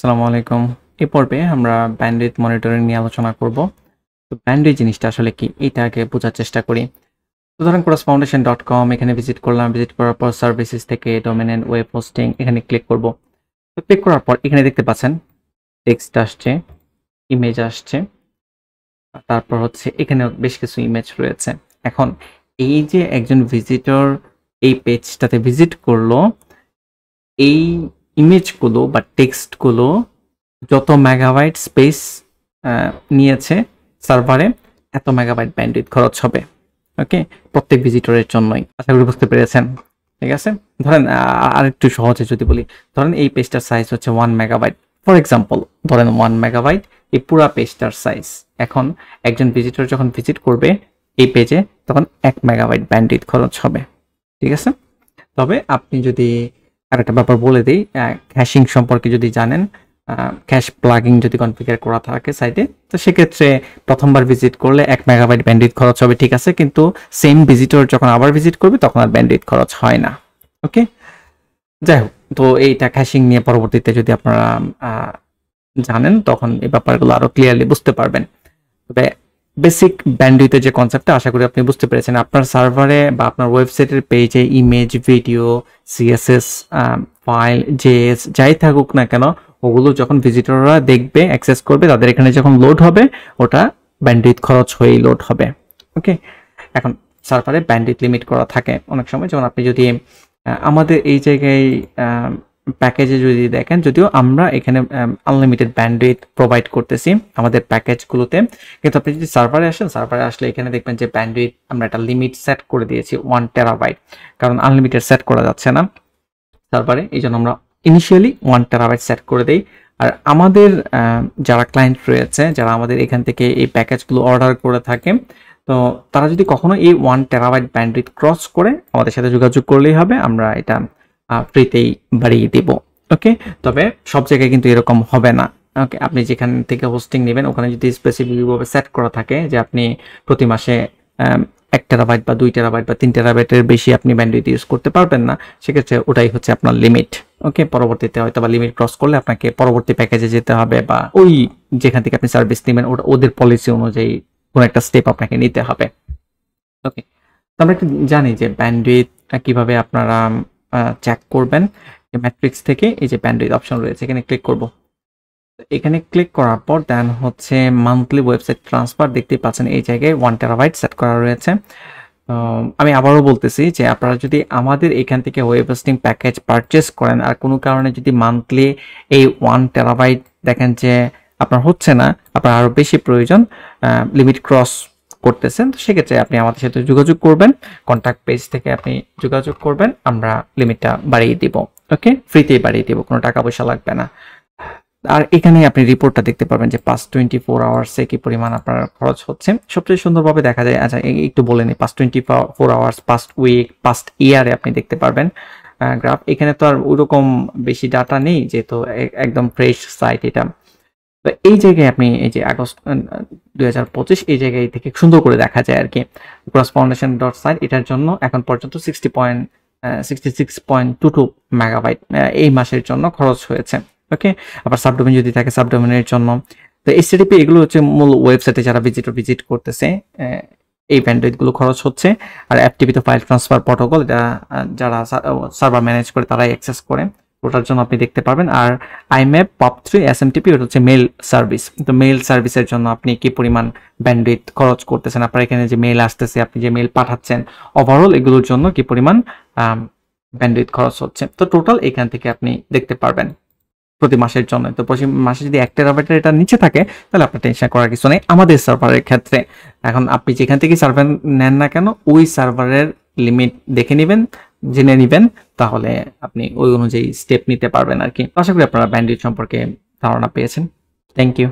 আসসালামু আলাইকুম। এই পর্বে আমরা ব্যান্ডউইথ মনিটরিং নিয়ে আলোচনা করব। তো ব্যান্ডউইথ জিনিসটা আসলে কি? এটা আগে বোঝার চেষ্টা করি। তো ধরেন crossfoundation.com এখানে ভিজিট করলাম। ভিজিট করার পর সার্ভিসেস থেকে ডোমেইন এন্ড ওয়েব হোস্টিং এখানে ক্লিক করব। তো ক্লিক করার পর এখানে দেখতে পাচ্ছেন টেক্সট আসছে, ইমেজ আসছে। তারপর হচ্ছে এখানে বেশ কিছু ইমেজ রয়েছে। এখন এই যে একজন ভিজিটর এই পেজটাতে ভিজিট করলো, এই ইমেজগুলো বা টেক্সটগুলো যত মেগাবাইট স্পেস নিয়েছে সার্ভারে, এত মেগাবাইট ব্যান্ডউইথ খরচ হবে। ওকে, প্রত্যেক ভিজিটরের জন্যই। আশা করি বুঝতে পেরেছেন। ঠিক আছে, ধরেন আরেকটু সহজে যদি বলি, ধরেন এই পেজটার সাইজ হচ্ছে 1 মেগাবাইট। ফর এক্সাম্পল ধরেন 1 মেগাবাইট এই পুরা পেজটার সাইজ। এখন একজন ভিজিটর যখন ভিজিট করবে এই পেজে, তখন 1 মেগাবাইট ব্যান্ডউইথ খরচ হবে। ঠিক আছে, তবে আপনি যদি আরেকটা ব্যাপার বলে দিই, ক্যাশিং সম্পর্কে যদি জানেন, ক্যাশ প্লাগিং যদি কনফিগার করা থাকে সাইটে, তো সেক্ষেত্রে প্রথমবার ভিজিট করলে 1 মেগাবাইট ব্যান্ডউইথ খরচ হবে, ঠিক আছে, কিন্তু সেম ভিজিটর যখন আবার ভিজিট করবে তখন আর ব্যান্ডউইথ খরচ হয় না। ওকে, যাই হোক, তো এইটা ক্যাশিং নিয়ে পরবর্তীতে যদি আপনারা জানেন তখন এই ব্যাপারগুলো আরো ক্লিয়ারলি বুঝতে পারবেন। তবে বেসিক ব্যান্ডউইথের যে কনসেপ্টটা আশা করি আপনি বুঝতে পেরেছেন। আপনার সার্ভারে বা আপনার ওয়েবসাইটের পেজে image, video, CSS file, JS যাই থাকুক না কেন, ওগুলো যখন ভিজিটররা দেখবে, অ্যাক্সেস করবে, তাদের এখানে যখন লোড হবে, ওটা ব্যান্ডউইথ খরচ হয়েই লোড হবে। ওকে, এখন সার্ভারে ব্যান্ডউইথ লিমিট করা থাকে অনেক সময়। যেমন আপনি যদি আমাদের এই জায়গায় প্যাকেজে যদি দেখেন, যদিও আমরা এখানে আনলিমিটেড ব্যান্ডউইথ প্রোভাইড করতেছি আমাদের প্যাকেজগুলোতে, কিন্তু আপনি যদি সার্ভারে আসেন, সার্ভারে আসলে এখানে দেখবেন যে ব্যান্ডউইথ আমরা একটা লিমিট সেট করে দিয়েছি 1 টেরাবাইট, কারণ আনলিমিটেড সেট করা যাচ্ছে না সার্ভারে, এই জন্য আমরা ইনিশিয়ালি 1 টেরাবাইট সেট করে দেই। আর আমাদের যারা ক্লায়েন্ট রয়েছে, যারা আমাদের এখান থেকে এই প্যাকেজগুলো অর্ডার করে থাকে, তো তারা যদি কখনো এই 1 টেরাবাইট ব্যান্ডউইথ ক্রস করে আমাদের সাথে যোগাযোগ করলেই হবে, আমরা এটা ফ্রিতেই বাড়িয়ে দেব। ওকে, তবে সব জায়গায় কিন্তু এরকম হবে না। ওকে, আপনি যেখান থেকে হোস্টিং নেবেন ওখানে যদি স্পেসিফিকভাবে সেট করা থাকে যে আপনি প্রতি মাসে 1 টেরাবাইট বা 2 টেরাবাইট বা 3 টেরাবাইটের বেশি আপনি ব্যান্ডউইথ ইউজ করতে পারবেন না, সেক্ষেত্রে ওটাই হচ্ছে আপনার লিমিট। ওকে, পরবর্তীতে হয়তো বা লিমিট ক্রস করলে আপনাকে পরবর্তী প্যাকেজে যেতে হবে, বা ওই যেখান থেকে আপনি সার্ভিস নেবেন ওটা ওদের পলিসি অনুযায়ী কোনো একটা স্টেপ আপনাকে নিতে হবে। ওকে, তো আমরা একটু জানি যে ব্যান্ডউইথ কিভাবে আপনারা চেক করবেন। ম্যাট্রিক্স থেকে এই যে ব্যান্ডউইথ অপশন রয়েছে, এখানে ক্লিক করব। এখানে ক্লিক করার পর দেন হচ্ছে মান্থলি ওয়েবসাইট ট্রান্সফার, দেখতেই পাচ্ছেন এই জায়গায় 1 টেরাবাইট সেট করা রয়েছে। আমি আবারও বলতেছি যে আপনারা যদি আমাদের এখান থেকে ওয়েব হোস্টিং প্যাকেজ পারচেস করেন আর কোনো কারণে যদি মান্থলি এই 1 টেরাবাইট দেখেন যে আপনার হচ্ছে না, আপনার আরও বেশি প্রয়োজন, লিমিট ক্রস করতেছেন, তো সেক্ষেত্রে আপনি আমাদের সাথে যোগাযোগ করবেন, কন্ট্যাক্ট পেজ থেকে আপনি যোগাযোগ করবেন, আমরা লিমিটটা বাড়িয়ে দিব। ওকে, ফ্রিতেই বাড়িয়ে দিব, কোনো টাকা পয়সা লাগবে না। আর এখানে আপনি রিপোর্টটা দেখতে পারবেন যে পাস্ট 24 আওয়ার্সে কি পরিমাণ আপনার খরচ হচ্ছে। সবচেয়ে সুন্দরভাবে দেখা যায়, আচ্ছা একটু বলে নিই, past 24 hours, past week, past ইয়ারে আপনি দেখতে পারবেন গ্রাফ। এখানে তো আর ওইরকম বেশি ডাটা নেই, যেহেতু একদম ফ্রেশ সাইট এটা। তো এই জায়গায় আপনি এই যে আগস্ট 2025 এই জায়গায় থেকে সুন্দর করে দেখা যায় আর কি। crossfoundation.site এটার জন্য এখন পর্যন্ত 66.22 মেগাবাইট এই মাসের জন্য খরচ হয়েছে। ওকে, আবার সাবডোমেন যদি থাকে সাবডোমেনের জন্য। তো এইচটিটিপি এগুলো হচ্ছে মূল ওয়েবসাইটে যারা ভিজিট করতেছে এই ব্যান্ডউইথগুলো খরচ হচ্ছে। আর এফটিপি তো ফাইল ট্রান্সফার প্রোটোকল, এটা যারা সার্ভার ম্যানেজ করে তারাই অ্যাক্সেস করে, ওটার জন্য আপনি দেখতে পারবেন। আর আইম্যাপ, POP3, SMTP ওটা হচ্ছে মেল সার্ভিস। তো মেল সার্ভিসের জন্য আপনি কি পরিমাণ ব্যান্ডউইথ খরচ করতেছেন, আপনার এখানে যে মেল আসতেছে, আপনি যে মেল পাঠাচ্ছেন, ওভারঅল এগুলোর জন্য কি পরিমাণ ব্যান্ডউইথ খরচ হচ্ছে, তো টোটাল এখান থেকে আপনি দেখতে পারবেন প্রতি মাসের জন্য। তো প্রতি মাসে যদি 1 টেরাবাইটের এটা নিচে থাকে তাহলে আপনার টেনশন করার কিছু নেই আমাদের সার্ভারের ক্ষেত্রে। এখন আপনি যেখান থেকে সার্ভার নেন না কেন, ওই সার্ভারের লিমিট দেখে নেবেন, জেনে নেবেন, তাহলে আপনি ওই অনুযায়ী স্টেপ নিতে পারবেন আর কি। আশা করি আপনারা ব্যান্ডউইথ সম্পর্কে ধারণা পেয়েছেন। Thank you.